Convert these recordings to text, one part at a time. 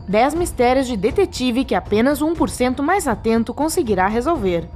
10 mistérios de detetive que apenas 1% mais atento conseguirá resolver.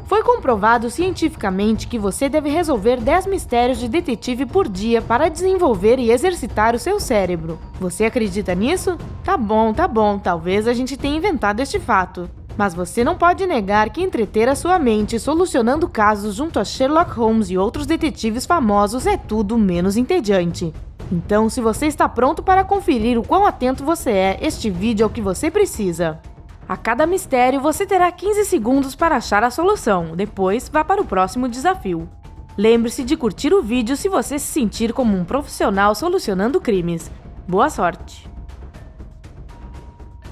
Foi comprovado cientificamente que você deve resolver 10 mistérios de detetive por dia para desenvolver e exercitar o seu cérebro. Você acredita nisso? Tá bom, talvez a gente tenha inventado este fato. Mas você não pode negar que entreter a sua mente solucionando casos junto a Sherlock Holmes e outros detetives famosos é tudo menos entediante. Então, se você está pronto para conferir o quão atento você é, este vídeo é o que você precisa. A cada mistério, você terá 15 segundos para achar a solução, depois vá para o próximo desafio. Lembre-se de curtir o vídeo se você se sentir como um profissional solucionando crimes. Boa sorte!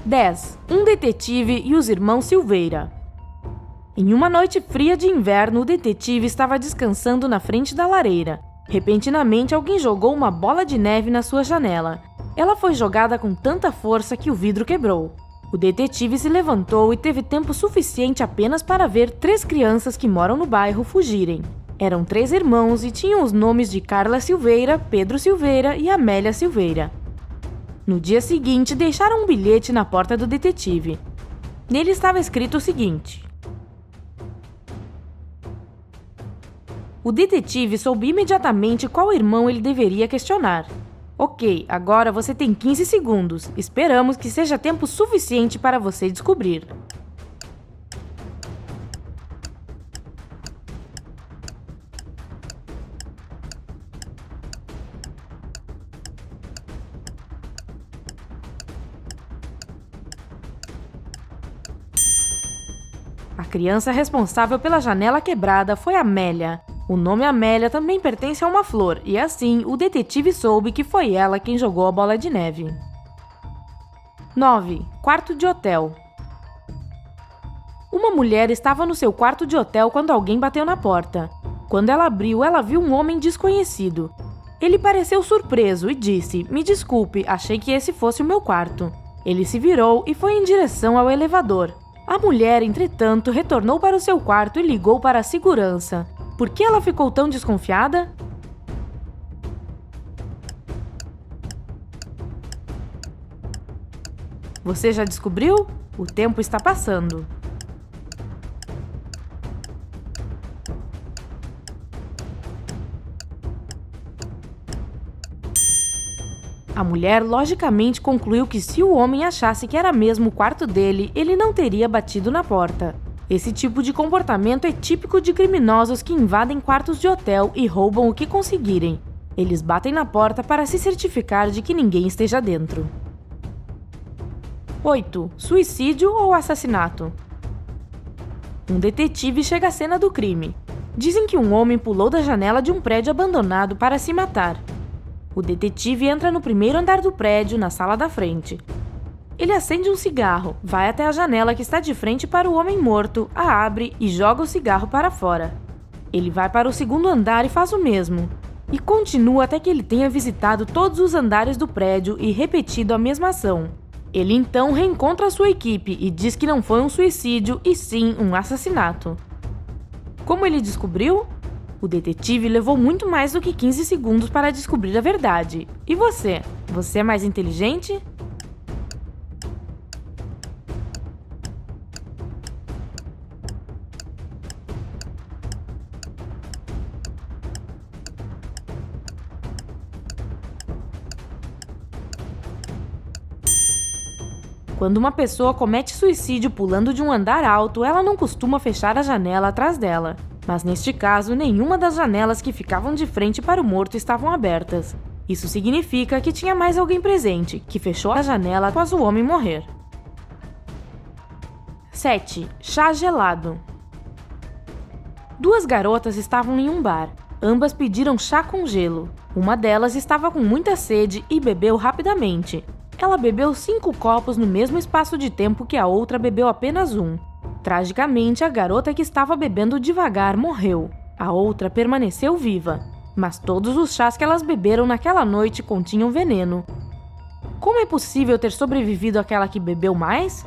10. Um detetive e os irmãos Silveira. Em uma noite fria de inverno, o detetive estava descansando na frente da lareira. Repentinamente, alguém jogou uma bola de neve na sua janela. Ela foi jogada com tanta força que o vidro quebrou. O detetive se levantou e teve tempo suficiente apenas para ver 3 crianças que moram no bairro fugirem. Eram 3 irmãos e tinham os nomes de Carla Silveira, Pedro Silveira e Amélia Silveira. No dia seguinte, deixaram um bilhete na porta do detetive. Nele estava escrito o seguinte: o detetive soube imediatamente qual irmão ele deveria questionar. Ok, agora você tem 15 segundos. Esperamos que seja tempo suficiente para você descobrir. A criança responsável pela janela quebrada foi Amélia. O nome Amélia também pertence a uma flor, e assim o detetive soube que foi ela quem jogou a bola de neve. 9. Quarto de hotel. Uma mulher estava no seu quarto de hotel quando alguém bateu na porta. Quando ela abriu, ela viu um homem desconhecido. Ele pareceu surpreso e disse: "Me desculpe, achei que esse fosse o meu quarto." Ele se virou e foi em direção ao elevador. A mulher, entretanto, retornou para o seu quarto e ligou para a segurança. Por que ela ficou tão desconfiada? Você já descobriu? O tempo está passando. A mulher logicamente concluiu que se o homem achasse que era mesmo o quarto dele, ele não teria batido na porta. Esse tipo de comportamento é típico de criminosos que invadem quartos de hotel e roubam o que conseguirem. Eles batem na porta para se certificar de que ninguém esteja dentro. 8. Suicídio ou assassinato? Um detetive chega à cena do crime. Dizem que um homem pulou da janela de um prédio abandonado para se matar. O detetive entra no primeiro andar do prédio, na sala da frente. Ele acende um cigarro, vai até a janela que está de frente para o homem morto, a abre e joga o cigarro para fora. Ele vai para o segundo andar e faz o mesmo. E continua até que ele tenha visitado todos os andares do prédio e repetido a mesma ação. Ele então reencontra a sua equipe e diz que não foi um suicídio e sim um assassinato. Como ele descobriu? O detetive levou muito mais do que 15 segundos para descobrir a verdade. E você? Você é mais inteligente? Quando uma pessoa comete suicídio pulando de um andar alto, ela não costuma fechar a janela atrás dela. Mas neste caso, nenhuma das janelas que ficavam de frente para o morto estavam abertas. Isso significa que tinha mais alguém presente, que fechou a janela após o homem morrer. 7. Chá gelado. 2 garotas estavam em um bar. Ambas pediram chá com gelo. Uma delas estava com muita sede e bebeu rapidamente. Ela bebeu 5 copos no mesmo espaço de tempo que a outra bebeu apenas um. Tragicamente, a garota que estava bebendo devagar morreu. A outra permaneceu viva. Mas todos os chás que elas beberam naquela noite continham veneno. Como é possível ter sobrevivido àquela que bebeu mais?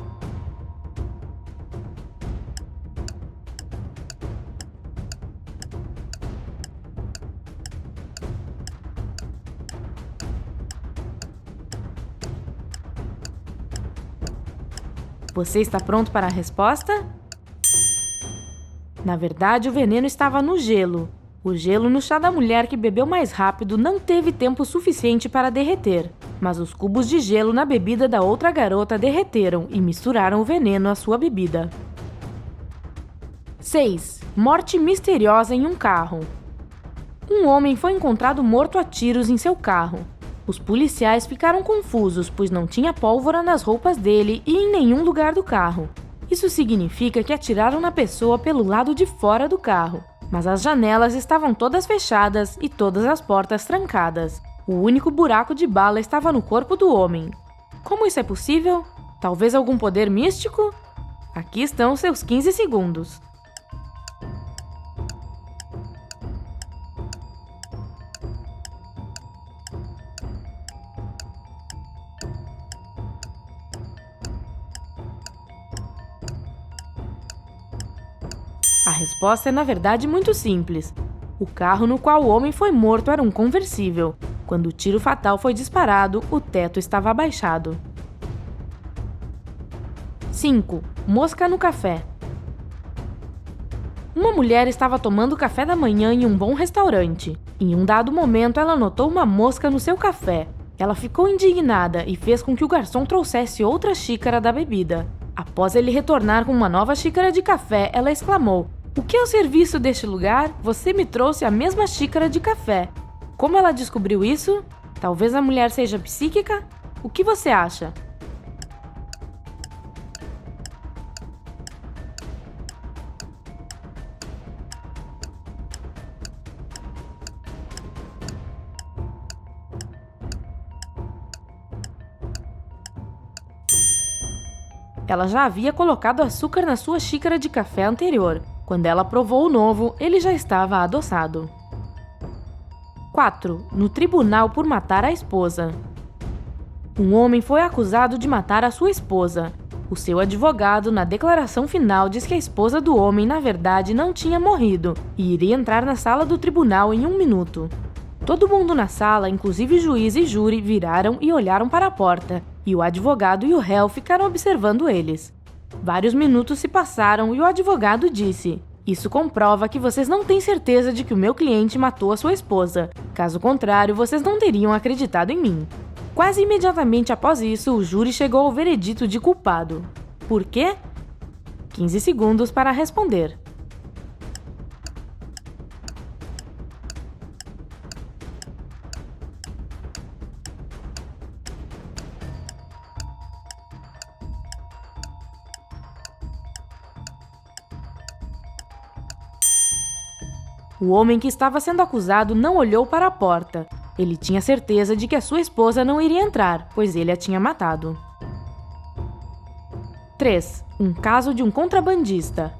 Você está pronto para a resposta? Na verdade, o veneno estava no gelo. O gelo no chá da mulher que bebeu mais rápido não teve tempo suficiente para derreter, mas os cubos de gelo na bebida da outra garota derreteram e misturaram o veneno à sua bebida. 6. Morte misteriosa em um carro. Um homem foi encontrado morto a tiros em seu carro. Os policiais ficaram confusos, pois não tinha pólvora nas roupas dele e em nenhum lugar do carro. Isso significa que atiraram na pessoa pelo lado de fora do carro, mas as janelas estavam todas fechadas e todas as portas trancadas. O único buraco de bala estava no corpo do homem. Como isso é possível? Talvez algum poder místico? Aqui estão seus 15 segundos. A resposta é, na verdade, muito simples. O carro no qual o homem foi morto era um conversível. Quando o tiro fatal foi disparado, o teto estava abaixado. 5. Mosca no café. Uma mulher estava tomando café da manhã em um bom restaurante. Em um dado momento, ela notou uma mosca no seu café. Ela ficou indignada e fez com que o garçom trouxesse outra xícara da bebida. Após ele retornar com uma nova xícara de café, ela exclamou: "O que é o serviço deste lugar? Você me trouxe a mesma xícara de café." Como ela descobriu isso? Talvez a mulher seja psíquica? O que você acha? Ela já havia colocado açúcar na sua xícara de café anterior. Quando ela provou o novo, ele já estava adoçado. 4. No tribunal por matar a esposa. Um homem foi acusado de matar a sua esposa. O seu advogado, na declaração final, diz que a esposa do homem, na verdade, não tinha morrido e iria entrar na sala do tribunal em 1 minuto. Todo mundo na sala, inclusive juiz e júri, viraram e olharam para a porta, e o advogado e o réu ficaram observando eles. Vários minutos se passaram e o advogado disse: "Isso comprova que vocês não têm certeza de que o meu cliente matou a sua esposa. Caso contrário, vocês não teriam acreditado em mim." Quase imediatamente após isso, o júri chegou ao veredito de culpado. Por quê? 15 segundos para responder. O homem que estava sendo acusado não olhou para a porta. Ele tinha certeza de que a sua esposa não iria entrar, pois ele a tinha matado. 3. Um caso de um contrabandista.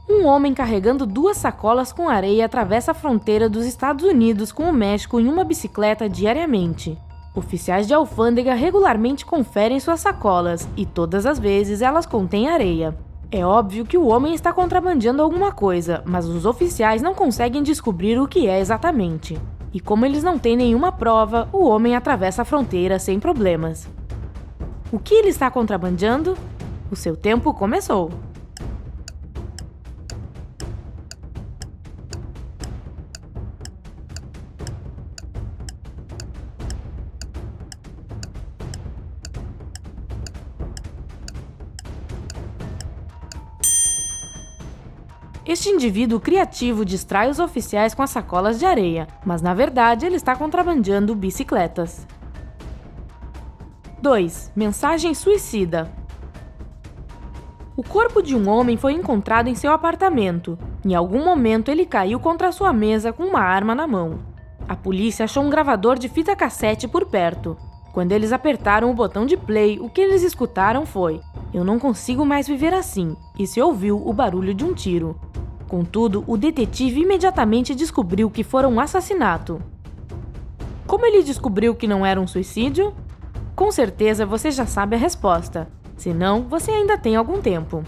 Um homem carregando 2 sacolas com areia atravessa a fronteira dos Estados Unidos com o México em uma bicicleta diariamente. Oficiais de alfândega regularmente conferem suas sacolas e todas as vezes elas contêm areia. É óbvio que o homem está contrabandeando alguma coisa, mas os oficiais não conseguem descobrir o que é exatamente. E como eles não têm nenhuma prova, o homem atravessa a fronteira sem problemas. O que ele está contrabandeando? O seu tempo começou. Este indivíduo criativo distrai os oficiais com as sacolas de areia, mas na verdade ele está contrabandeando bicicletas. 2. Mensagem suicida. O corpo de um homem foi encontrado em seu apartamento. Em algum momento ele caiu contra sua mesa com uma arma na mão. A polícia achou um gravador de fita cassete por perto. Quando eles apertaram o botão de play, o que eles escutaram foi: "Eu não consigo mais viver assim", e se ouviu o barulho de um tiro. Contudo, o detetive imediatamente descobriu que foi um assassinato. Como ele descobriu que não era um suicídio? Com certeza você já sabe a resposta. Se não, você ainda tem algum tempo.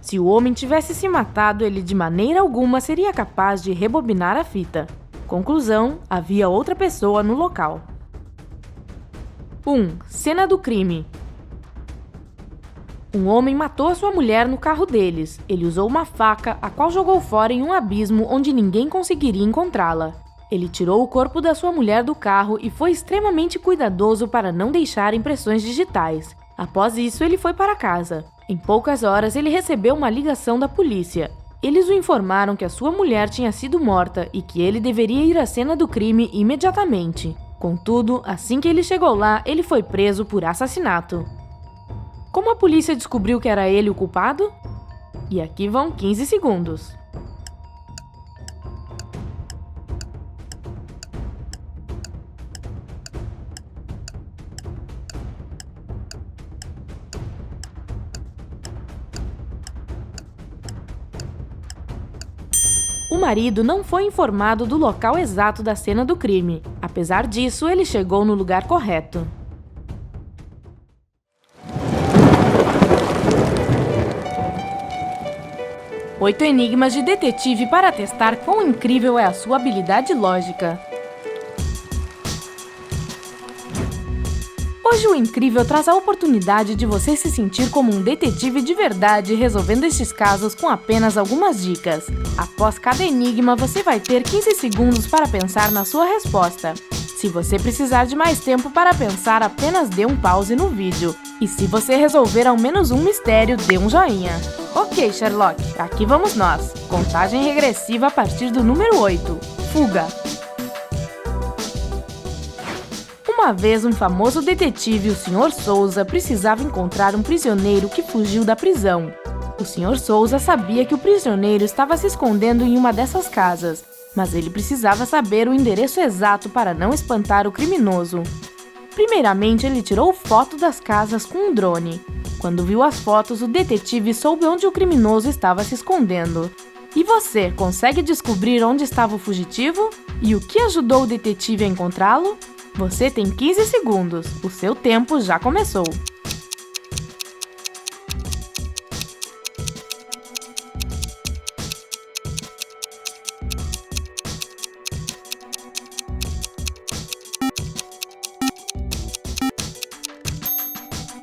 Se o homem tivesse se matado, ele de maneira alguma seria capaz de rebobinar a fita. Conclusão: havia outra pessoa no local. 1. Cena do crime. Um homem matou a sua mulher no carro deles. Ele usou uma faca, a qual jogou fora em um abismo onde ninguém conseguiria encontrá-la. Ele tirou o corpo da sua mulher do carro e foi extremamente cuidadoso para não deixar impressões digitais. Após isso, ele foi para casa. Em poucas horas, ele recebeu uma ligação da polícia. Eles o informaram que a sua mulher tinha sido morta e que ele deveria ir à cena do crime imediatamente. Contudo, assim que ele chegou lá, ele foi preso por assassinato. Como a polícia descobriu que era ele o culpado? E aqui vão 15 segundos. O marido não foi informado do local exato da cena do crime. Apesar disso, ele chegou no lugar correto. Oito enigmas de detetive para testar quão incrível é a sua habilidade lógica. Hoje o Incrível traz a oportunidade de você se sentir como um detetive de verdade resolvendo estes casos com apenas algumas dicas. Após cada enigma, você vai ter 15 segundos para pensar na sua resposta. Se você precisar de mais tempo para pensar, apenas dê um pause no vídeo. E se você resolver ao menos um mistério, dê um joinha. Ok, Sherlock, aqui vamos nós. Contagem regressiva a partir do número 8. Fuga. Uma vez, um famoso detetive, o Sr. Souza, precisava encontrar um prisioneiro que fugiu da prisão. O Sr. Souza sabia que o prisioneiro estava se escondendo em uma dessas casas, mas ele precisava saber o endereço exato para não espantar o criminoso. Primeiramente, ele tirou foto das casas com um drone. Quando viu as fotos, o detetive soube onde o criminoso estava se escondendo. E você, consegue descobrir onde estava o fugitivo? E o que ajudou o detetive a encontrá-lo? Você tem 15 segundos. O seu tempo já começou.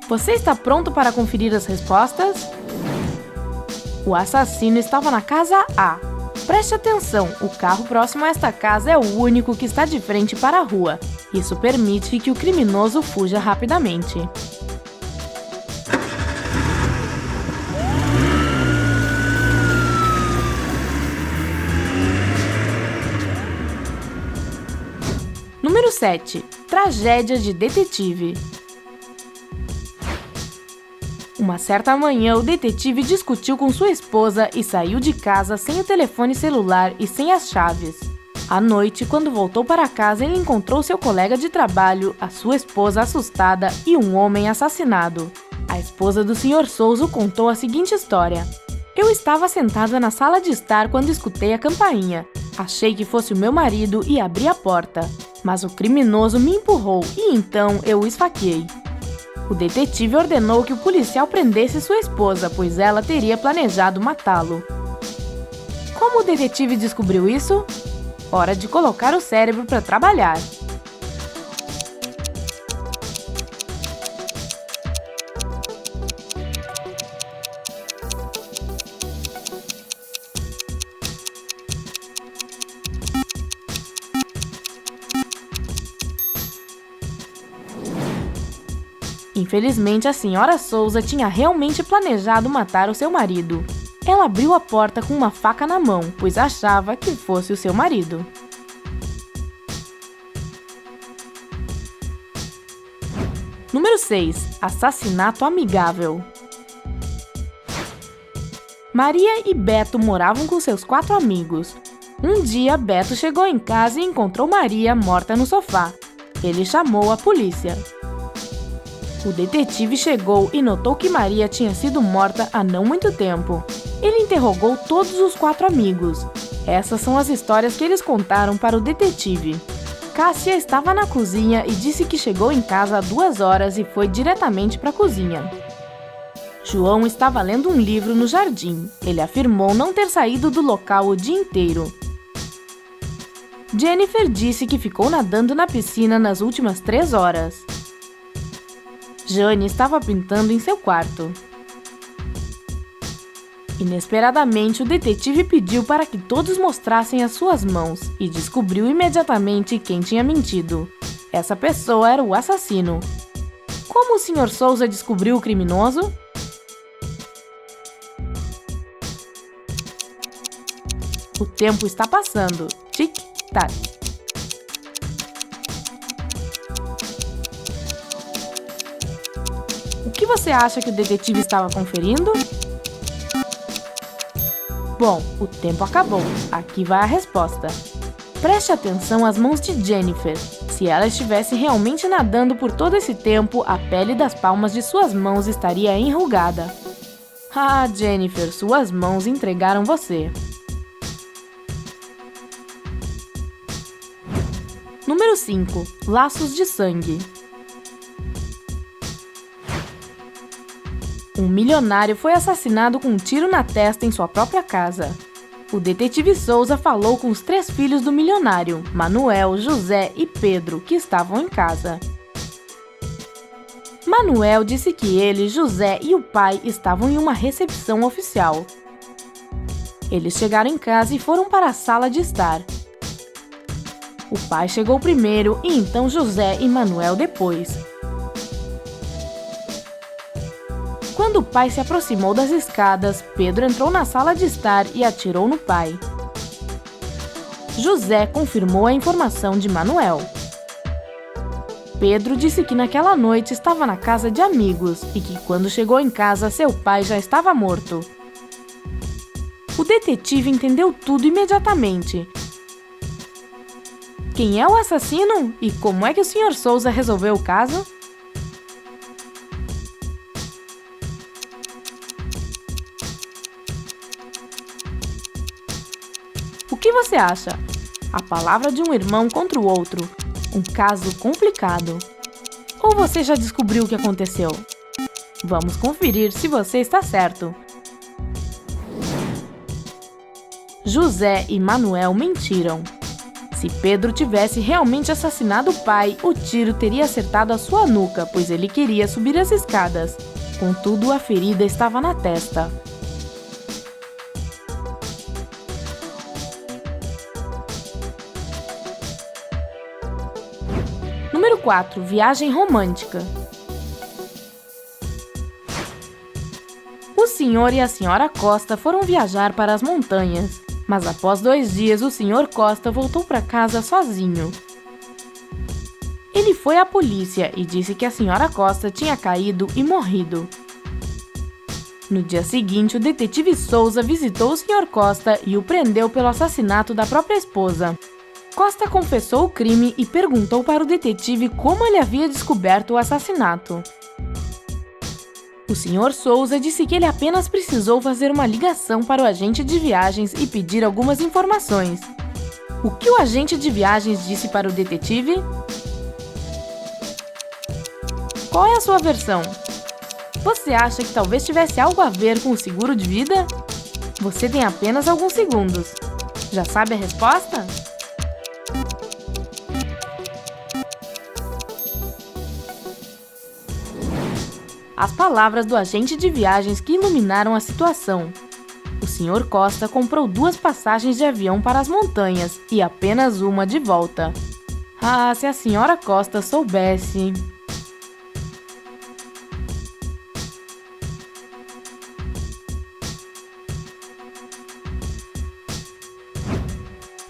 Você está pronto para conferir as respostas? O assassino estava na casa A. Preste atenção, o carro próximo a esta casa é o único que está de frente para a rua. Isso permite que o criminoso fuja rapidamente. Número 7. Tragédia de detetive. Uma certa manhã, o detetive discutiu com sua esposa e saiu de casa sem o telefone celular e sem as chaves. À noite, quando voltou para casa, ele encontrou seu colega de trabalho, a sua esposa assustada e um homem assassinado. A esposa do Sr. Souza contou a seguinte história. Eu estava sentada na sala de estar quando escutei a campainha. Achei que fosse o meu marido e abri a porta, mas o criminoso me empurrou e então eu o esfaqueei. O detetive ordenou que o policial prendesse sua esposa, pois ela teria planejado matá-lo. Como o detetive descobriu isso? Hora de colocar o cérebro para trabalhar. Infelizmente, a senhora Souza tinha realmente planejado matar o seu marido. Ela abriu a porta com uma faca na mão, pois achava que fosse o seu marido. Número 6. Assassinato amigável. Maria e Beto moravam com seus 4 amigos. Um dia, Beto chegou em casa e encontrou Maria morta no sofá. Ele chamou a polícia. O detetive chegou e notou que Maria tinha sido morta há não muito tempo. Ele interrogou todos os 4 amigos. Essas são as histórias que eles contaram para o detetive. Cássia estava na cozinha e disse que chegou em casa há 2 horas e foi diretamente para a cozinha. João estava lendo um livro no jardim. Ele afirmou não ter saído do local o dia inteiro. Jennifer disse que ficou nadando na piscina nas últimas 3 horas. Jane estava pintando em seu quarto. Inesperadamente, o detetive pediu para que todos mostrassem as suas mãos e descobriu imediatamente quem tinha mentido. Essa pessoa era o assassino. Como o Sr. Souza descobriu o criminoso? O tempo está passando. Tic-tac. O que você acha que o detetive estava conferindo? Bom, o tempo acabou. Aqui vai a resposta. Preste atenção às mãos de Jennifer. Se ela estivesse realmente nadando por todo esse tempo, a pele das palmas de suas mãos estaria enrugada. Ah, Jennifer, suas mãos entregaram você. Número 5. Laços de sangue. Um milionário foi assassinado com um tiro na testa em sua própria casa. O detetive Souza falou com os 3 filhos do milionário, Manuel, José e Pedro, que estavam em casa. Manuel disse que ele, José e o pai estavam em uma recepção oficial. Eles chegaram em casa e foram para a sala de estar. O pai chegou primeiro e então José e Manuel depois. Quando o pai se aproximou das escadas, Pedro entrou na sala de estar e atirou no pai. José confirmou a informação de Manuel. Pedro disse que naquela noite estava na casa de amigos e que quando chegou em casa, seu pai já estava morto. O detetive entendeu tudo imediatamente. Quem é o assassino e como é que o Sr. Souza resolveu o caso? O que você acha? A palavra de um irmão contra o outro. Um caso complicado. Ou você já descobriu o que aconteceu? Vamos conferir se você está certo. José e Manuel mentiram. Se Pedro tivesse realmente assassinado o pai, o tiro teria acertado a sua nuca, pois ele queria subir as escadas. Contudo, a ferida estava na testa. Número 4. Viagem romântica. O senhor e a senhora Costa foram viajar para as montanhas, mas após 2 dias o senhor Costa voltou para casa sozinho. Ele foi à polícia e disse que a senhora Costa tinha caído e morrido. No dia seguinte, o detetive Souza visitou o senhor Costa e o prendeu pelo assassinato da própria esposa. Costa confessou o crime e perguntou para o detetive como ele havia descoberto o assassinato. O Sr. Souza disse que ele apenas precisou fazer uma ligação para o agente de viagens e pedir algumas informações. O que o agente de viagens disse para o detetive? Qual é a sua versão? Você acha que talvez tivesse algo a ver com o seguro de vida? Você tem apenas alguns segundos. Já sabe a resposta? As palavras do agente de viagens que iluminaram a situação. O Sr. Costa comprou 2 passagens de avião para as montanhas e apenas uma de volta. Ah, se a Sra. Costa soubesse!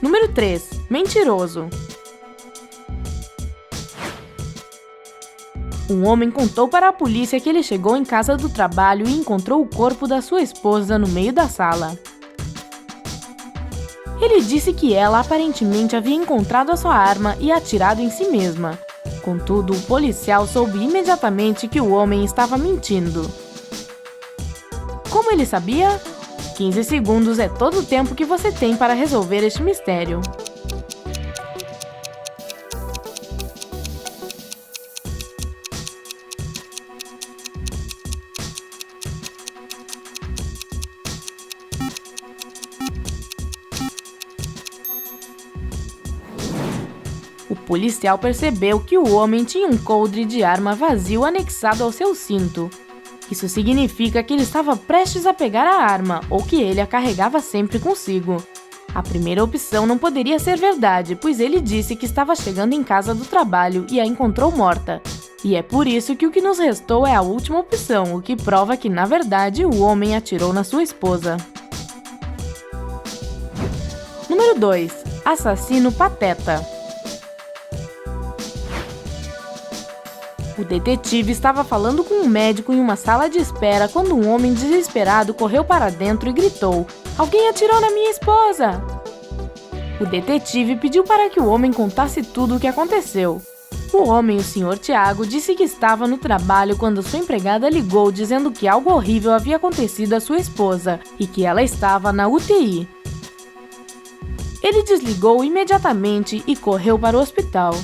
Número 3. Mentiroso. Um homem contou para a polícia que ele chegou em casa do trabalho e encontrou o corpo da sua esposa no meio da sala. Ele disse que ela aparentemente havia encontrado a sua arma e atirado em si mesma. Contudo, o policial soube imediatamente que o homem estava mentindo. Como ele sabia? 15 segundos é todo o tempo que você tem para resolver este mistério. O policial percebeu que o homem tinha um coldre de arma vazio anexado ao seu cinto. Isso significa que ele estava prestes a pegar a arma, ou que ele a carregava sempre consigo. A primeira opção não poderia ser verdade, pois ele disse que estava chegando em casa do trabalho e a encontrou morta. E é por isso que o que nos restou é a última opção, o que prova que, na verdade, o homem atirou na sua esposa. Número 2. Assassino pateta. O detetive estava falando com um médico em uma sala de espera quando um homem desesperado correu para dentro e gritou: "Alguém atirou na minha esposa!" O detetive pediu para que o homem contasse tudo o que aconteceu. O homem, o Sr. Tiago, disse que estava no trabalho quando sua empregada ligou dizendo que algo horrível havia acontecido à sua esposa e que ela estava na UTI. Ele desligou imediatamente e correu para o hospital.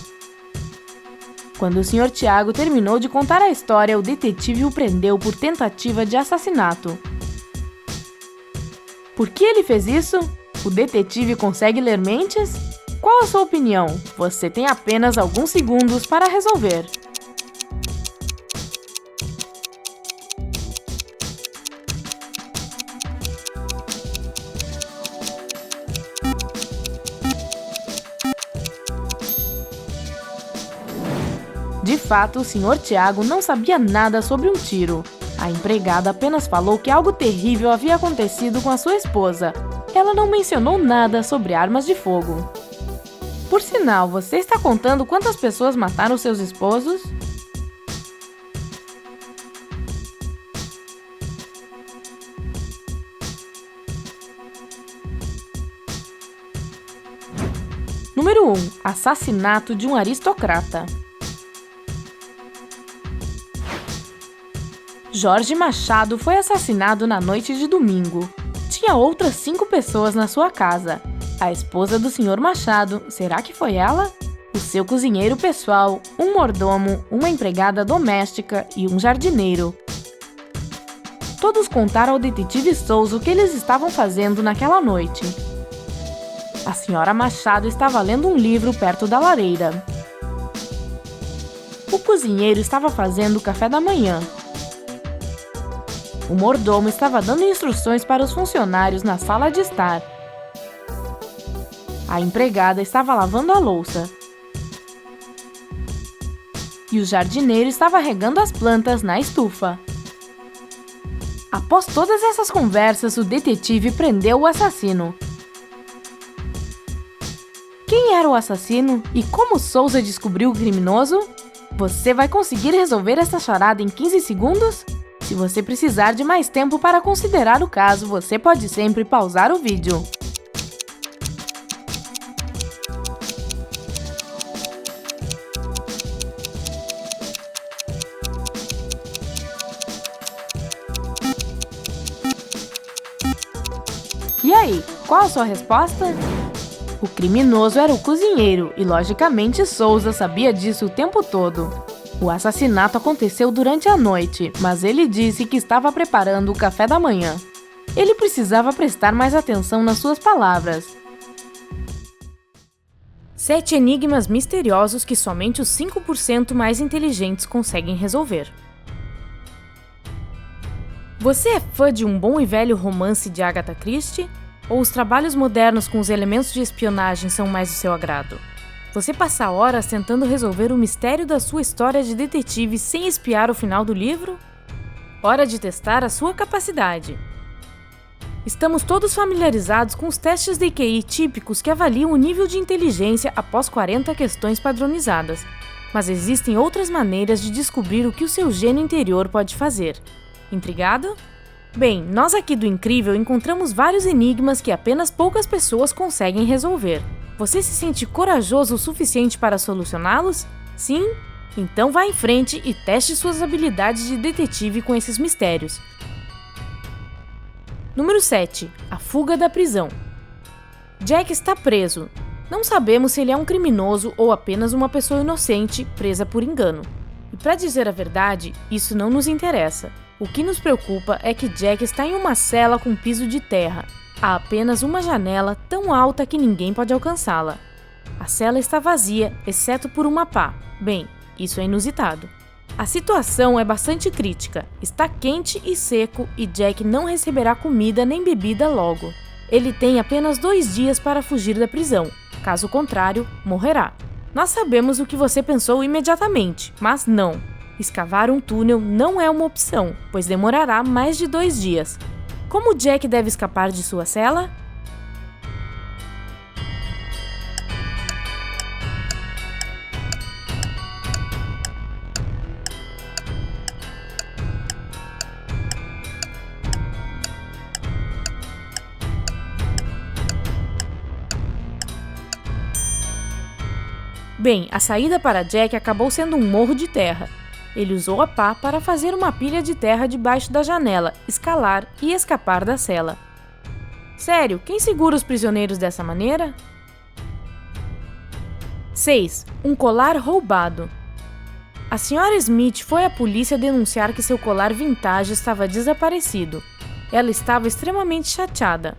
Quando o Sr. Tiago terminou de contar a história, o detetive o prendeu por tentativa de assassinato. Por que ele fez isso? O detetive consegue ler mentes? Qual a sua opinião? Você tem apenas alguns segundos para resolver. De fato, o Sr. Tiago não sabia nada sobre um tiro. A empregada apenas falou que algo terrível havia acontecido com a sua esposa. Ela não mencionou nada sobre armas de fogo. Por sinal, você está contando quantas pessoas mataram seus esposos? Número 1. Assassinato de um aristocrata. Jorge Machado foi assassinado na noite de domingo. Tinha outras 5 pessoas na sua casa. A esposa do Sr. Machado, será que foi ela? O seu cozinheiro pessoal, um mordomo, uma empregada doméstica e um jardineiro. Todos contaram ao detetive Souza o que eles estavam fazendo naquela noite. A senhora Machado estava lendo um livro perto da lareira. O cozinheiro estava fazendo o café da manhã. O mordomo estava dando instruções para os funcionários na sala de estar. A empregada estava lavando a louça. E o jardineiro estava regando as plantas na estufa. Após todas essas conversas, o detetive prendeu o assassino. Quem era o assassino e como Souza descobriu o criminoso? Você vai conseguir resolver essa charada em 15 segundos? Se você precisar de mais tempo para considerar o caso, você pode sempre pausar o vídeo. E aí, qual a sua resposta? O criminoso era o cozinheiro e, logicamente, Souza sabia disso o tempo todo. O assassinato aconteceu durante a noite, mas ele disse que estava preparando o café da manhã. Ele precisava prestar mais atenção nas suas palavras. 7 enigmas misteriosos que somente os 5% mais inteligentes conseguem resolver. Você é fã de um bom e velho romance de Agatha Christie? Ou os trabalhos modernos com os elementos de espionagem são mais do seu agrado? Você passa horas tentando resolver o mistério da sua história de detetive sem espiar o final do livro? Hora de testar a sua capacidade! Estamos todos familiarizados com os testes de QI típicos que avaliam o nível de inteligência após 40 questões padronizadas. Mas existem outras maneiras de descobrir o que o seu gênio interior pode fazer. Intrigado? Bem, nós aqui do Incrível encontramos vários enigmas que apenas poucas pessoas conseguem resolver. Você se sente corajoso o suficiente para solucioná-los? Sim? Então vá em frente e teste suas habilidades de detetive com esses mistérios. Número 7. A fuga da prisão. Jack está preso. Não sabemos se ele é um criminoso ou apenas uma pessoa inocente presa por engano. E para dizer a verdade, isso não nos interessa. O que nos preocupa é que Jack está em uma cela com piso de terra. Há apenas uma janela tão alta que ninguém pode alcançá-la. A cela está vazia, exceto por uma pá. Bem, isso é inusitado. A situação é bastante crítica. Está quente e seco e Jack não receberá comida nem bebida logo. Ele tem apenas 2 dias para fugir da prisão. Caso contrário, morrerá. Nós sabemos o que você pensou imediatamente, mas não. Escavar um túnel não é uma opção, pois demorará mais de 2 dias. Como Jack deve escapar de sua cela? Bem, a saída para Jack acabou sendo um morro de terra. Ele usou a pá para fazer uma pilha de terra debaixo da janela, escalar e escapar da cela. Sério, quem segura os prisioneiros dessa maneira? 6. Um colar roubado. A Sra. Smith foi à polícia denunciar que seu colar vintage estava desaparecido. Ela estava extremamente chateada.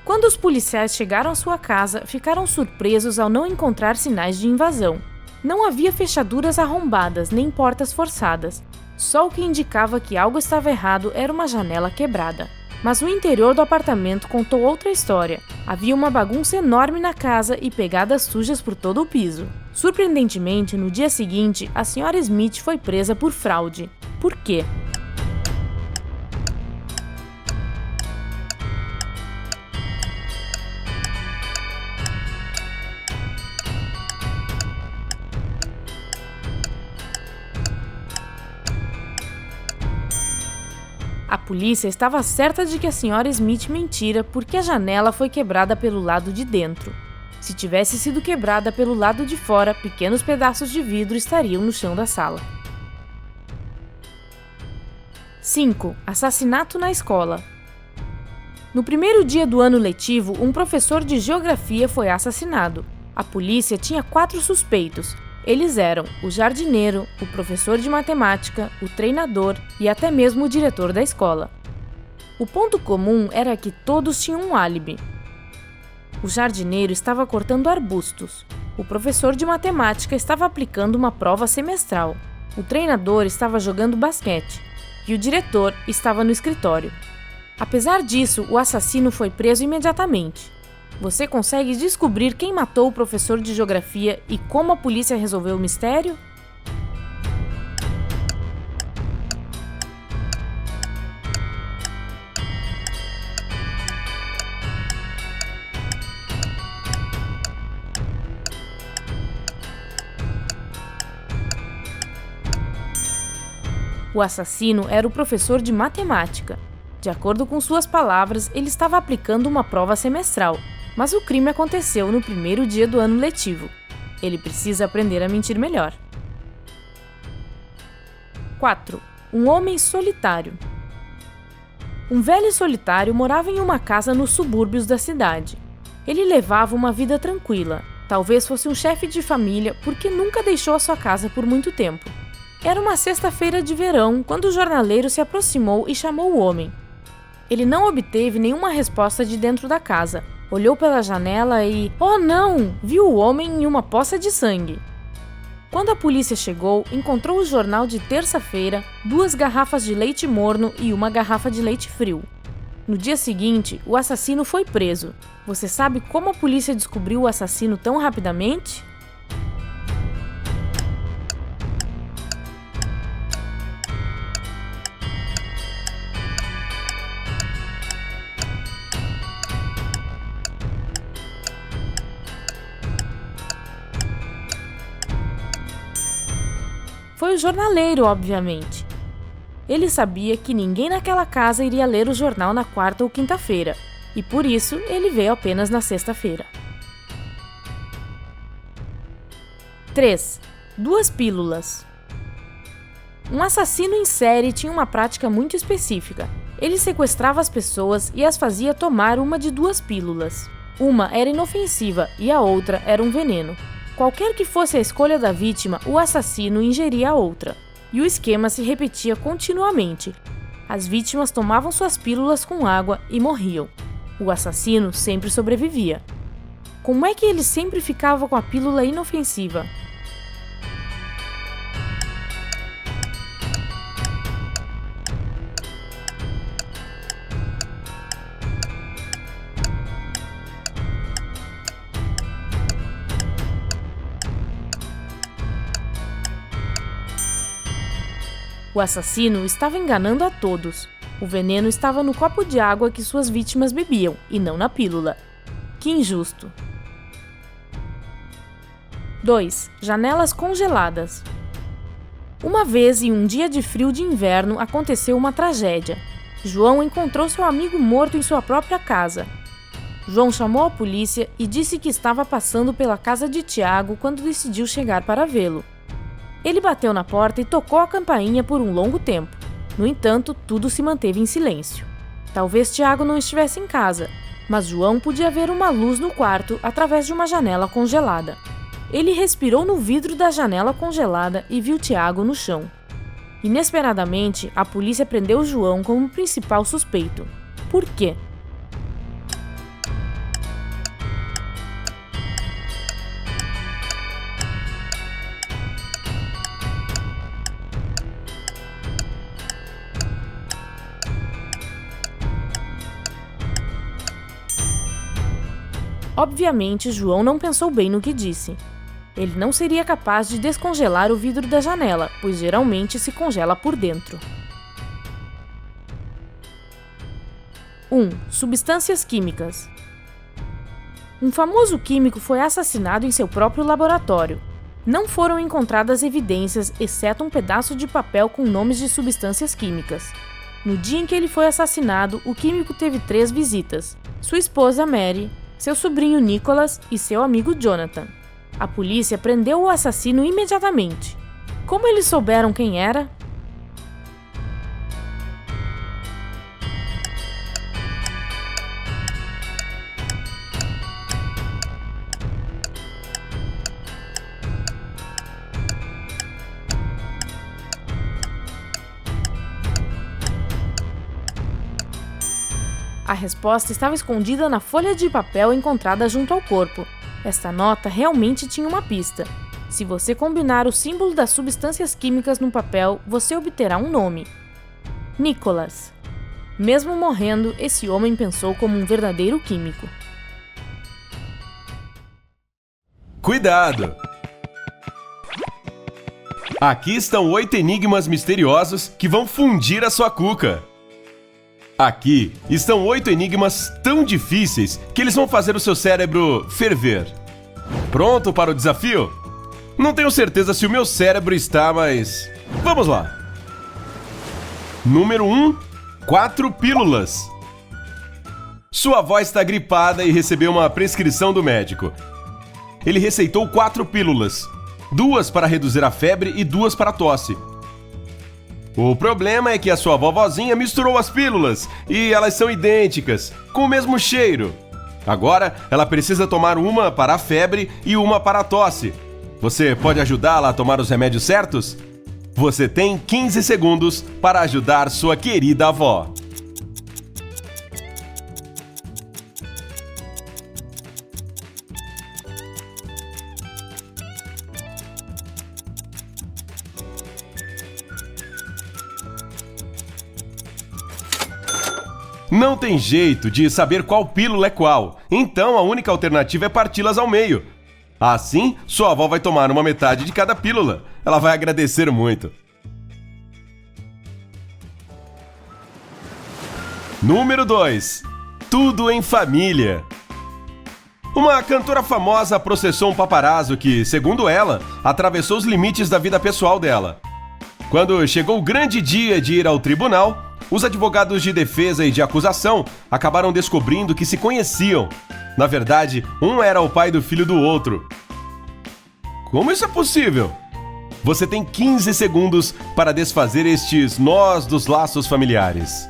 Quando os policiais chegaram à sua casa, ficaram surpresos ao não encontrar sinais de invasão. Não havia fechaduras arrombadas nem portas forçadas. Só o que indicava que algo estava errado era uma janela quebrada. Mas o interior do apartamento contou outra história. Havia uma bagunça enorme na casa e pegadas sujas por todo o piso. Surpreendentemente, no dia seguinte, a Sra. Smith foi presa por fraude. Por quê? A polícia estava certa de que a Sra. Smith mentira porque a janela foi quebrada pelo lado de dentro. Se tivesse sido quebrada pelo lado de fora, pequenos pedaços de vidro estariam no chão da sala. 5. Assassinato na escola. No primeiro dia do ano letivo, um professor de geografia foi assassinado. A polícia tinha 4 suspeitos. Eles eram o jardineiro, o professor de matemática, o treinador e até mesmo o diretor da escola. O ponto comum era que todos tinham um álibi. O jardineiro estava cortando arbustos. O professor de matemática estava aplicando uma prova semestral. O treinador estava jogando basquete. E o diretor estava no escritório. Apesar disso, o assassino foi preso imediatamente. Você consegue descobrir quem matou o professor de geografia e como a polícia resolveu o mistério? O assassino era o professor de matemática. De acordo com suas palavras, ele estava aplicando uma prova semestral. Mas o crime aconteceu no primeiro dia do ano letivo. Ele precisa aprender a mentir melhor. 4. Um homem solitário. Um velho solitário morava em uma casa nos subúrbios da cidade. Ele levava uma vida tranquila. Talvez fosse um chefe de família porque nunca deixou a sua casa por muito tempo. Era uma sexta-feira de verão quando o jornaleiro se aproximou e chamou o homem. Ele não obteve nenhuma resposta de dentro da casa. Olhou pela janela e, oh não, viu o homem em uma poça de sangue. Quando a polícia chegou, encontrou o jornal de terça-feira, 2 garrafas de leite morno e uma garrafa de leite frio. No dia seguinte, o assassino foi preso. Você sabe como a polícia descobriu o assassino tão rapidamente? Foi o jornaleiro, obviamente. Ele sabia que ninguém naquela casa iria ler o jornal na quarta ou quinta-feira, e por isso ele veio apenas na sexta-feira. 3. 2 pílulas. Um assassino em série tinha uma prática muito específica. Ele sequestrava as pessoas e as fazia tomar uma de 2 pílulas. Uma era inofensiva e a outra era um veneno. Qualquer que fosse a escolha da vítima, o assassino ingeria a outra. E o esquema se repetia continuamente. As vítimas tomavam suas pílulas com água e morriam. O assassino sempre sobrevivia. Como é que ele sempre ficava com a pílula inofensiva? O assassino estava enganando a todos. O veneno estava no copo de água que suas vítimas bebiam, e não na pílula. Que injusto. 2. Janelas congeladas. Uma vez, em um dia de frio de inverno, aconteceu uma tragédia. João encontrou seu amigo morto em sua própria casa. João chamou a polícia e disse que estava passando pela casa de Tiago quando decidiu chegar para vê-lo. Ele bateu na porta e tocou a campainha por um longo tempo. No entanto, tudo se manteve em silêncio. Talvez Tiago não estivesse em casa, mas João podia ver uma luz no quarto através de uma janela congelada. Ele respirou no vidro da janela congelada e viu Tiago no chão. Inesperadamente, a polícia prendeu João como principal suspeito. Por quê? Obviamente, João não pensou bem no que disse. Ele não seria capaz de descongelar o vidro da janela, pois geralmente se congela por dentro. 1. Substâncias químicas. Um famoso químico foi assassinado em seu próprio laboratório. Não foram encontradas evidências, exceto um pedaço de papel com nomes de substâncias químicas. No dia em que ele foi assassinado, o químico teve 3 visitas: sua esposa Mary, seu sobrinho Nicholas e seu amigo Jonathan. A polícia prendeu o assassino imediatamente. Como eles souberam quem era? A resposta estava escondida na folha de papel encontrada junto ao corpo. Esta nota realmente tinha uma pista. Se você combinar o símbolo das substâncias químicas no papel, você obterá um nome: Nicholas. Mesmo morrendo, esse homem pensou como um verdadeiro químico. Cuidado! Aqui estão 8 enigmas misteriosos que vão fundir a sua cuca. Aqui estão 8 enigmas tão difíceis que eles vão fazer o seu cérebro ferver. Pronto para o desafio? Não tenho certeza se o meu cérebro está, mas... vamos lá! Número 1. 4 pílulas. Sua avó está gripada e recebeu uma prescrição do médico. Ele receitou 4 pílulas. 2 para reduzir a febre e 2 para a tosse. O problema é que a sua vovozinha misturou as pílulas e elas são idênticas, com o mesmo cheiro. Agora, ela precisa tomar uma para a febre e uma para a tosse. Você pode ajudá-la a tomar os remédios certos? Você tem 15 segundos para ajudar sua querida avó. Não tem jeito de saber qual pílula é qual, então a única alternativa é parti-las ao meio. Assim, sua avó vai tomar uma metade de cada pílula. Ela vai agradecer muito. Número 2. Tudo em família. Uma cantora famosa processou um paparazzo que, segundo ela, atravessou os limites da vida pessoal dela. Quando chegou o grande dia de ir ao tribunal, os advogados de defesa e de acusação acabaram descobrindo que se conheciam. Na verdade, um era o pai do filho do outro. Como isso é possível? Você tem 15 segundos para desfazer estes nós dos laços familiares.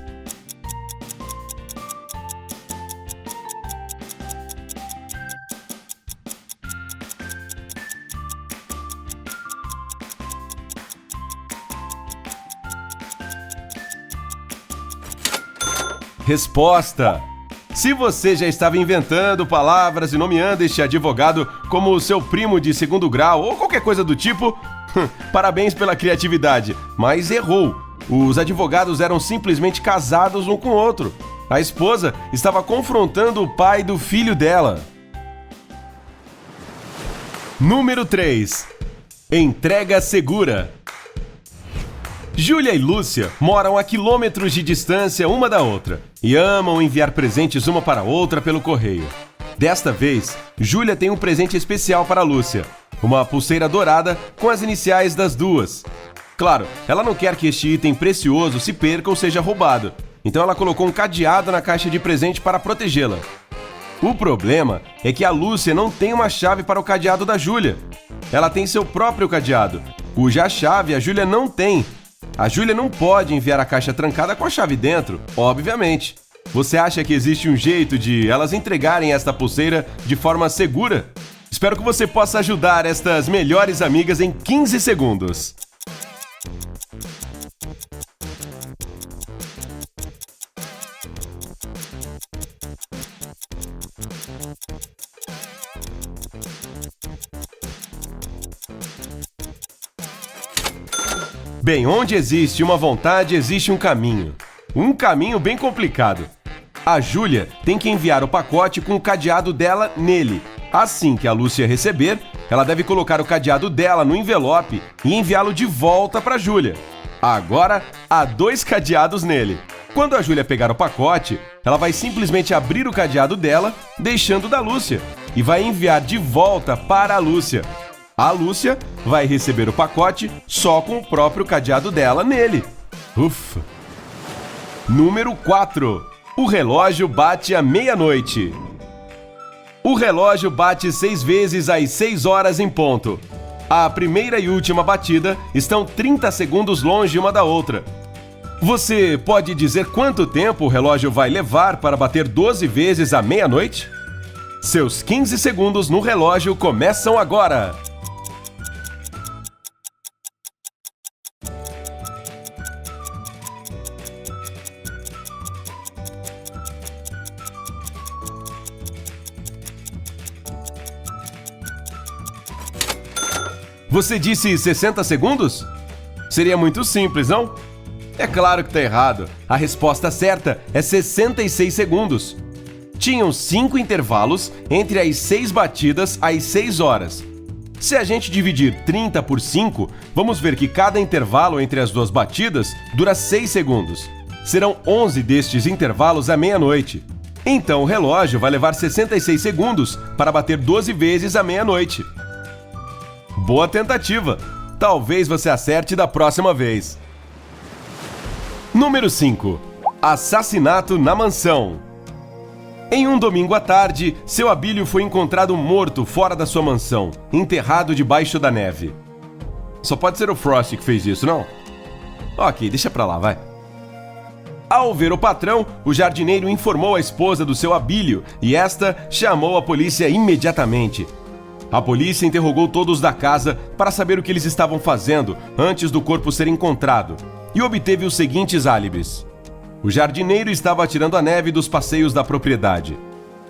Resposta: Se você já estava inventando palavras e nomeando este advogado como seu primo de segundo grau ou qualquer coisa do tipo, parabéns pela criatividade, mas errou. Os advogados eram simplesmente casados um com o outro. A esposa estava confrontando o pai do filho dela. Número 3. Entrega segura. Júlia e Lúcia moram a quilômetros de distância uma da outra e amam enviar presentes uma para a outra pelo correio. Desta vez, Júlia tem um presente especial para Lúcia, uma pulseira dourada com as iniciais das duas. Claro, ela não quer que este item precioso se perca ou seja roubado, então ela colocou um cadeado na caixa de presente para protegê-la. O problema é que a Lúcia não tem uma chave para o cadeado da Júlia. Ela tem seu próprio cadeado, cuja chave a Júlia não tem. A Júlia não pode enviar a caixa trancada com a chave dentro, obviamente. Você acha que existe um jeito de elas entregarem esta pulseira de forma segura? Espero que você possa ajudar estas melhores amigas em 15 segundos. Bem, onde existe uma vontade, existe um caminho. Um caminho bem complicado. A Júlia tem que enviar o pacote com o cadeado dela nele. Assim que a Lúcia receber, ela deve colocar o cadeado dela no envelope e enviá-lo de volta para a Júlia. Agora, há 2 cadeados nele. Quando a Júlia pegar o pacote, ela vai simplesmente abrir o cadeado dela, deixando o da Lúcia, e vai enviar de volta para a Lúcia. A Lúcia vai receber o pacote só com o próprio cadeado dela nele. Ufa! Número 4. O relógio bate à meia-noite. O relógio bate 6 vezes às 6 horas em ponto. A primeira e última batida estão 30 segundos longe uma da outra. Você pode dizer quanto tempo o relógio vai levar para bater 12 vezes à meia-noite? Seus 15 segundos no relógio começam agora! Você disse 60 segundos? Seria muito simples, não? É claro que está errado. A resposta certa é 66 segundos. Tinham 5 intervalos entre as 6 batidas às 6 horas. Se a gente dividir 30 por 5, vamos ver que cada intervalo entre as 2 batidas dura 6 segundos. Serão 11 destes intervalos à meia-noite. Então o relógio vai levar 66 segundos para bater 12 vezes à meia-noite. Boa tentativa! Talvez você acerte da próxima vez. Número 5. Assassinato na mansão. Em um domingo à tarde, seu Abílio foi encontrado morto fora da sua mansão, enterrado debaixo da neve. Só pode ser o Frost que fez isso, não? Ok, deixa pra lá, vai. Ao ver o patrão, o jardineiro informou a esposa do seu Abílio e esta chamou a polícia imediatamente. A polícia interrogou todos da casa para saber o que eles estavam fazendo antes do corpo ser encontrado e obteve os seguintes álibis. O jardineiro estava tirando a neve dos passeios da propriedade.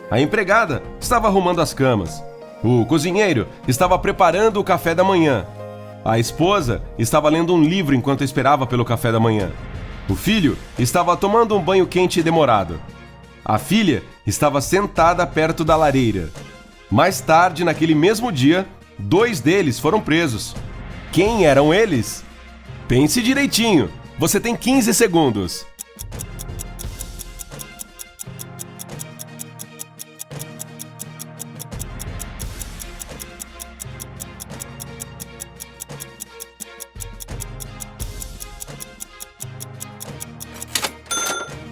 A empregada estava arrumando as camas. O cozinheiro estava preparando o café da manhã. A esposa estava lendo um livro enquanto esperava pelo café da manhã. O filho estava tomando um banho quente e demorado. A filha estava sentada perto da lareira. Mais tarde, naquele mesmo dia, 2 deles foram presos. Quem eram eles? Pense direitinho. Você tem 15 segundos.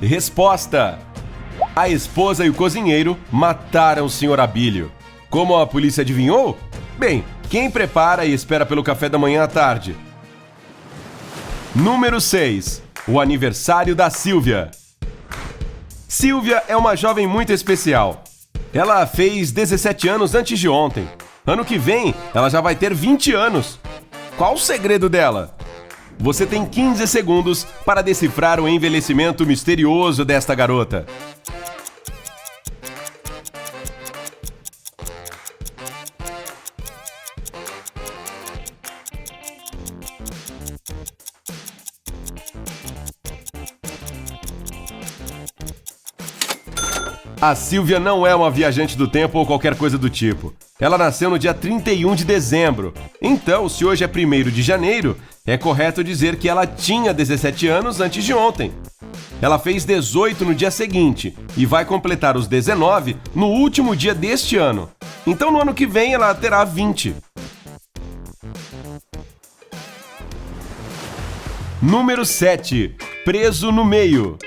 Resposta: a esposa e o cozinheiro mataram o Sr. Abílio. Como a polícia adivinhou? Bem, quem prepara e espera pelo café da manhã à tarde? Número 6. O aniversário da Silvia. Silvia é uma jovem muito especial. Ela fez 17 anos antes de ontem. Ano que vem, ela já vai ter 20 anos. Qual o segredo dela? Você tem 15 segundos para decifrar o envelhecimento misterioso desta garota. A Silvia não é uma viajante do tempo ou qualquer coisa do tipo. Ela nasceu no dia 31 de dezembro. Então, se hoje é 1º de janeiro, é correto dizer que ela tinha 17 anos antes de ontem. Ela fez 18 no dia seguinte e vai completar os 19 no último dia deste ano. Então, no ano que vem, ela terá 20. Número 7. Preso no meio.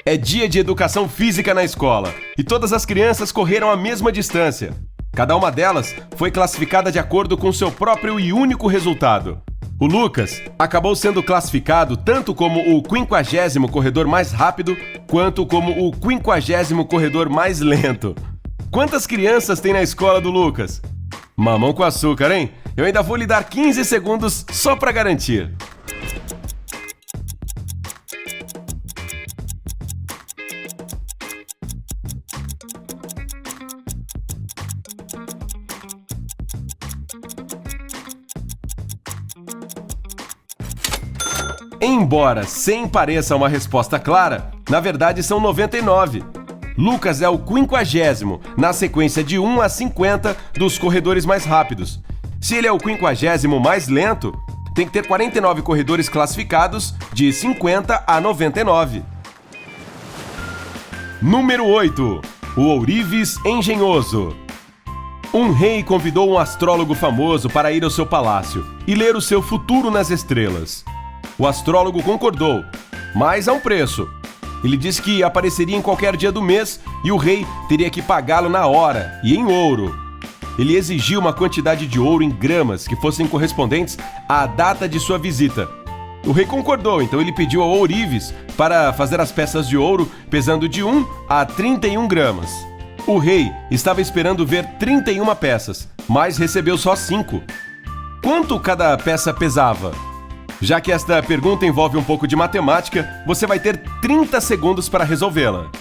É dia de educação física na escola e todas as crianças correram a mesma distância. Cada uma delas foi classificada de acordo com seu próprio e único resultado. O Lucas acabou sendo classificado tanto como o 50º corredor mais rápido quanto como o 50º corredor mais lento. Quantas crianças tem na escola do Lucas? Mamão com açúcar, hein? Eu ainda vou lhe dar 15 segundos só para garantir. Embora sem pareça uma resposta clara, na verdade são 99. Lucas é o 50º, na sequência de 1 a 50 dos corredores mais rápidos. Se ele é o 50º mais lento, tem que ter 49 corredores classificados de 50 a 99. Número 8. O ourives engenhoso. Um rei convidou um astrólogo famoso para ir ao seu palácio e ler o seu futuro nas estrelas. O astrólogo concordou, mas a um preço. Ele disse que apareceria em qualquer dia do mês e o rei teria que pagá-lo na hora e em ouro. Ele exigiu uma quantidade de ouro em gramas que fossem correspondentes à data de sua visita. O rei concordou, então ele pediu ao ourives para fazer as peças de ouro pesando de 1 a 31 gramas. O rei estava esperando ver 31 peças, mas recebeu só 5. Quanto cada peça pesava? Já que esta pergunta envolve um pouco de matemática, você vai ter 30 segundos para resolvê-la.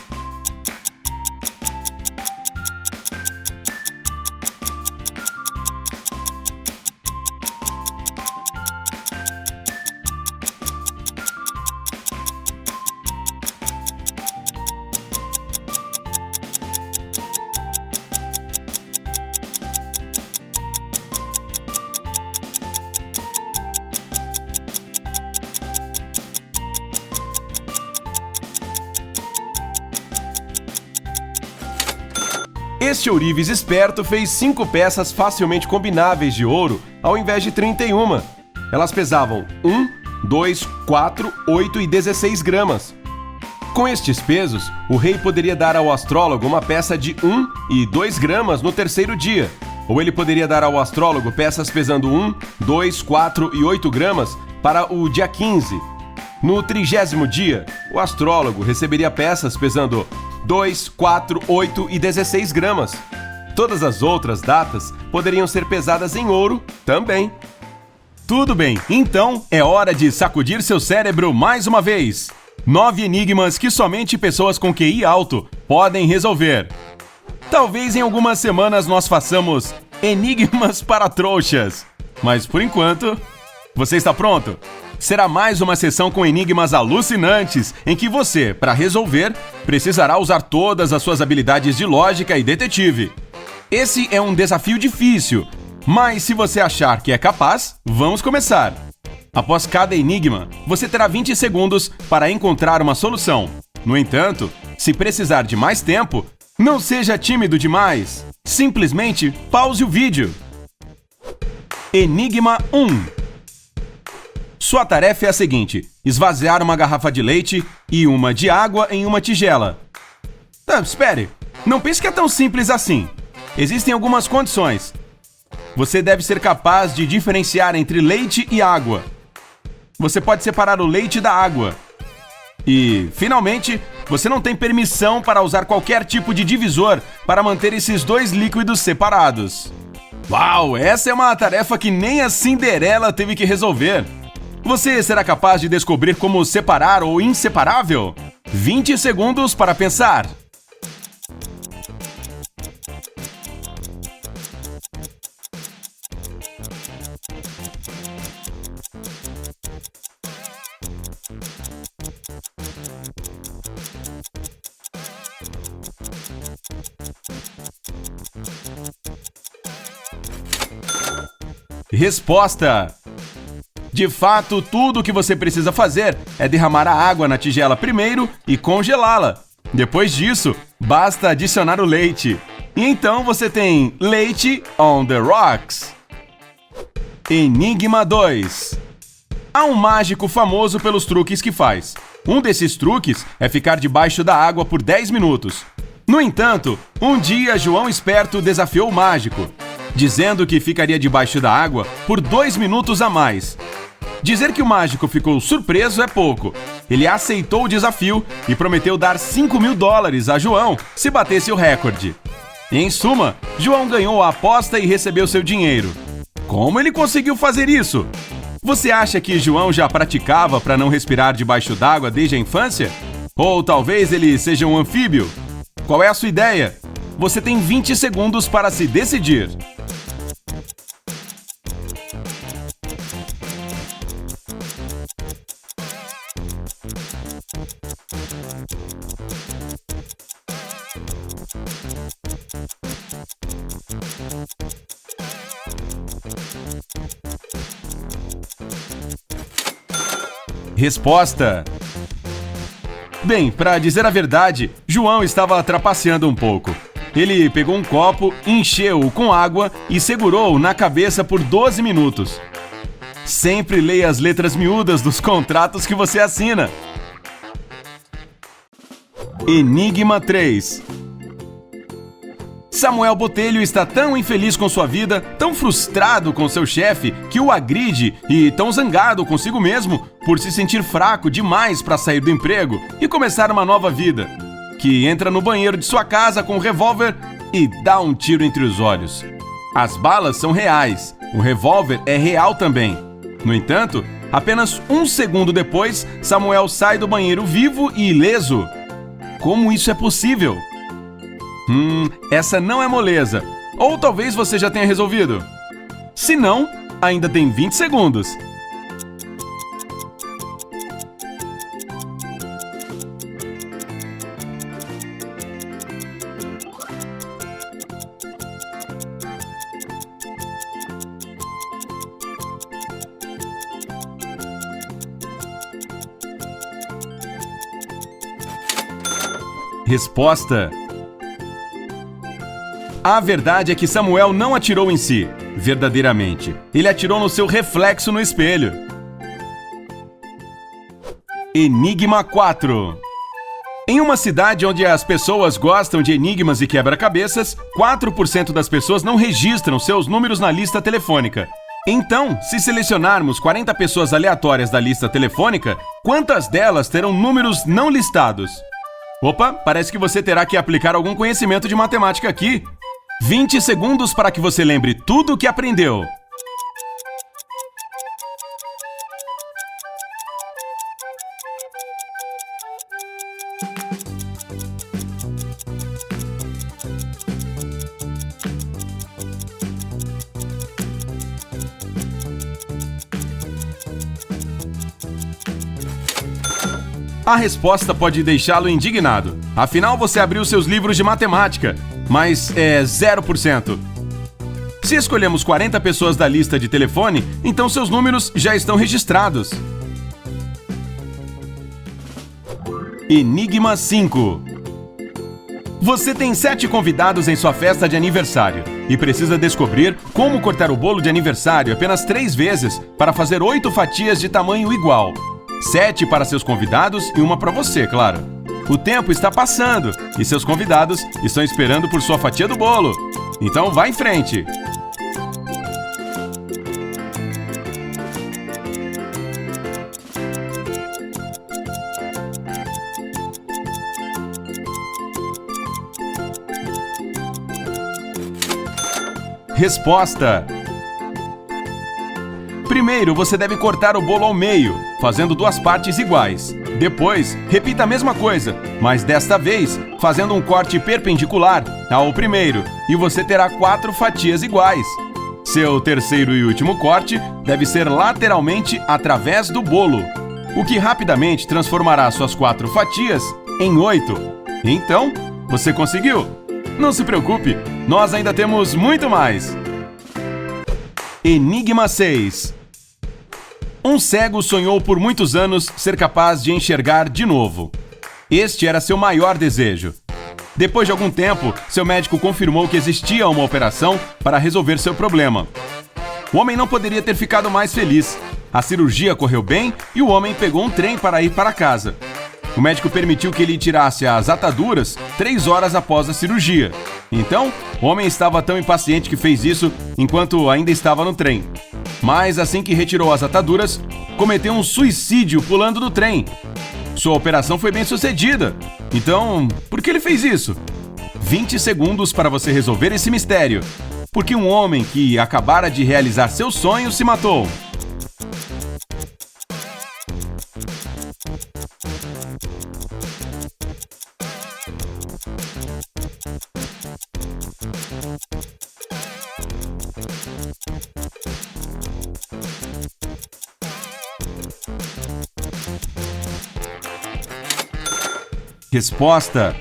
Este ourives esperto fez 5 peças facilmente combináveis de ouro ao invés de 31. Elas pesavam 1, 2, 4, 8 e 16 gramas. Com estes pesos, o rei poderia dar ao astrólogo uma peça de 1 e 2 gramas no terceiro dia, ou ele poderia dar ao astrólogo peças pesando 1, 2, 4 e 8 gramas para o dia 15. No 30º dia, o astrólogo receberia peças pesando 2, 4, 8 e 16 gramas. Todas as outras datas poderiam ser pesadas em ouro também. Tudo bem, então é hora de sacudir seu cérebro mais uma vez. 9 enigmas que somente pessoas com QI alto podem resolver. Talvez em algumas semanas nós façamos enigmas para trouxas. Mas por enquanto, você está pronto? Será mais uma sessão com enigmas alucinantes, em que você, para resolver, precisará usar todas as suas habilidades de lógica e detetive. Esse é um desafio difícil, mas se você achar que é capaz, vamos começar. Após cada enigma, você terá 20 segundos para encontrar uma solução. No entanto, se precisar de mais tempo, não seja tímido demais. Simplesmente pause o vídeo. Enigma 1. Sua tarefa é a seguinte: esvaziar uma garrafa de leite e uma de água em uma tigela. Espere, não pense que é tão simples assim. Existem algumas condições. Você deve ser capaz de diferenciar entre leite e água. Você pode separar o leite da água. E, finalmente, você não tem permissão para usar qualquer tipo de divisor para manter esses dois líquidos separados. Uau, essa é uma tarefa que nem a Cinderela teve que resolver. Você será capaz de descobrir como separar o inseparável? 20 segundos para pensar. Resposta: de fato, tudo o que você precisa fazer é derramar a água na tigela primeiro e congelá-la. Depois disso, basta adicionar o leite. E então você tem leite on the rocks. Enigma 2. Há um mágico famoso pelos truques que faz. Um desses truques é ficar debaixo da água por 10 minutos. No entanto, um dia João Esperto desafiou o mágico, dizendo que ficaria debaixo da água por 2 minutos a mais. Dizer que o mágico ficou surpreso é pouco. Ele aceitou o desafio e prometeu dar $5.000 a João se batesse o recorde. Em suma, João ganhou a aposta e recebeu seu dinheiro. Como ele conseguiu fazer isso? Você acha que João já praticava para não respirar debaixo d'água desde a infância? Ou talvez ele seja um anfíbio? Qual é a sua ideia? Você tem 20 segundos para se decidir. Resposta: bem, para dizer a verdade, João estava trapaceando um pouco. Ele pegou um copo, encheu-o com água e segurou na cabeça por 12 minutos. Sempre leia as letras miúdas dos contratos que você assina. Enigma 3. Samuel Botelho está tão infeliz com sua vida, tão frustrado com seu chefe, que o agride e tão zangado consigo mesmo por se sentir fraco demais para sair do emprego e começar uma nova vida, que entra no banheiro de sua casa com um revólver e dá um tiro entre os olhos. As balas são reais, o revólver é real também. No entanto, apenas 1 segundo depois, Samuel sai do banheiro vivo e ileso. Como isso é possível? Essa não é moleza. Ou talvez você já tenha resolvido. Se não, ainda tem 20 segundos. Resposta: a verdade é que Samuel não atirou em si, verdadeiramente. Ele atirou no seu reflexo no espelho. Enigma 4. Em uma cidade onde as pessoas gostam de enigmas e quebra-cabeças, 4% das pessoas não registram seus números na lista telefônica. Então, se selecionarmos 40 pessoas aleatórias da lista telefônica, quantas delas terão números não listados? Opa, parece que você terá que aplicar algum conhecimento de matemática aqui. 20 segundos para que você lembre tudo o que aprendeu. A resposta pode deixá-lo indignado. Afinal, você abriu seus livros de matemática, mas é 0%. Se escolhemos 40 pessoas da lista de telefone, então seus números já estão registrados. Enigma 5. Você tem 7 convidados em sua festa de aniversário e precisa descobrir como cortar o bolo de aniversário apenas 3 vezes para fazer 8 fatias de tamanho igual. 7 para seus convidados e 1 para você, claro. O tempo está passando e seus convidados estão esperando por sua fatia do bolo. Então vá em frente. Resposta: primeiro, você deve cortar o bolo ao meio, fazendo 2 partes iguais. Depois, repita a mesma coisa, mas desta vez, fazendo um corte perpendicular ao primeiro, e você terá 4 fatias iguais. Seu terceiro e último corte deve ser lateralmente através do bolo, o que rapidamente transformará suas 4 fatias em 8. Então, você conseguiu! Não se preocupe, nós ainda temos muito mais! Enigma 6. Um cego sonhou por muitos anos ser capaz de enxergar de novo. Este era seu maior desejo. Depois de algum tempo, seu médico confirmou que existia uma operação para resolver seu problema. O homem não poderia ter ficado mais feliz. A cirurgia correu bem e o homem pegou um trem para ir para casa. O médico permitiu que ele tirasse as ataduras 3 horas após a cirurgia. Então, o homem estava tão impaciente que fez isso enquanto ainda estava no trem. Mas assim que retirou as ataduras, cometeu um suicídio pulando do trem. Sua operação foi bem sucedida. Então, por que ele fez isso? 20 segundos para você resolver esse mistério. Por que um homem que acabara de realizar seu sonho se matou? Resposta: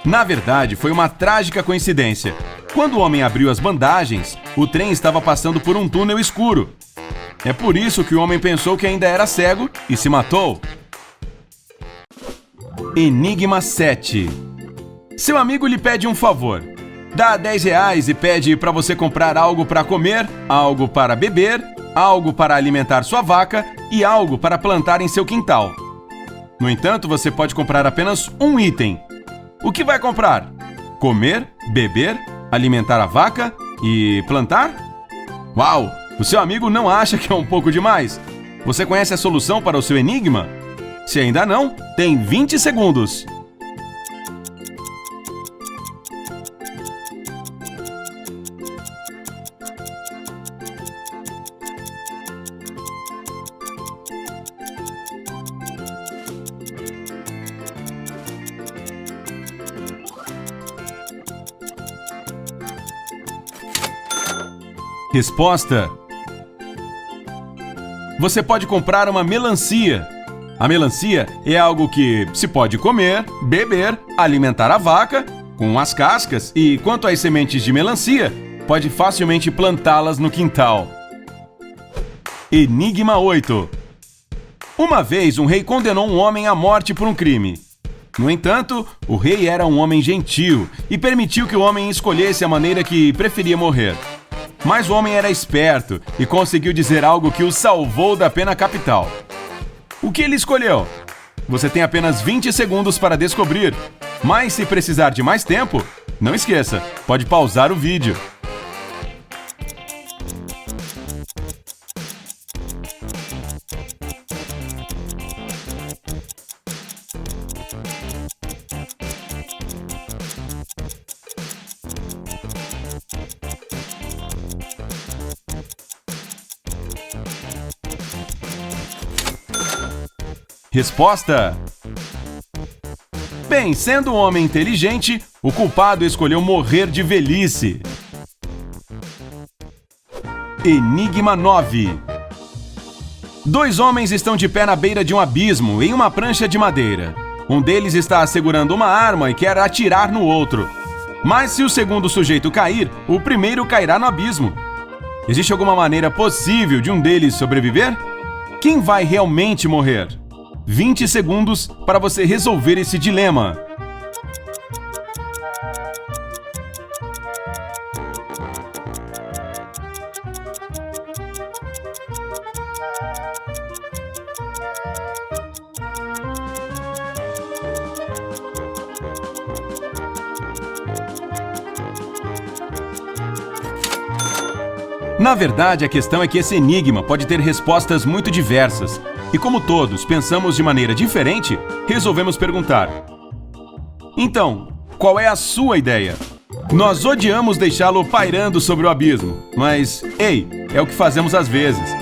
na verdade, foi uma trágica coincidência. Quando o homem abriu as bandagens, o trem estava passando por um túnel escuro. É por isso que o homem pensou que ainda era cego e se matou. Enigma 7. Seu amigo lhe pede um favor. Dá R$10 e pede para você comprar algo para comer, algo para beber, algo para alimentar sua vaca e algo para plantar em seu quintal. No entanto, você pode comprar apenas um item. O que vai comprar? Comer, beber, alimentar a vaca e plantar? Uau! O seu amigo não acha que é um pouco demais? Você conhece a solução para o seu enigma? Se ainda não, tem 20 segundos. Resposta: você pode comprar uma melancia. A melancia é algo que se pode comer, beber, alimentar a vaca com as cascas e, quanto às sementes de melancia, pode facilmente plantá-las no quintal. Enigma 8. Uma vez, um rei condenou um homem à morte por um crime. No entanto, o rei era um homem gentil e permitiu que o homem escolhesse a maneira que preferia morrer. Mas o homem era esperto e conseguiu dizer algo que o salvou da pena capital. O que ele escolheu? Você tem apenas 20 segundos para descobrir. Mas se precisar de mais tempo, não esqueça, pode pausar o vídeo. Resposta: bem, sendo um homem inteligente, o culpado escolheu morrer de velhice. Enigma 9. 2 homens estão de pé na beira de um abismo em uma prancha de madeira. Um deles está segurando uma arma e quer atirar no outro. Mas se o segundo sujeito cair, o primeiro cairá no abismo. Existe alguma maneira possível de um deles sobreviver? Quem vai realmente morrer? 20 segundos para você resolver esse dilema. Na verdade, a questão é que esse enigma pode ter respostas muito diversas. E como todos pensamos de maneira diferente, resolvemos perguntar: então, qual é a sua ideia? Nós odiamos deixá-lo pairando sobre o abismo, mas, ei, é o que fazemos às vezes.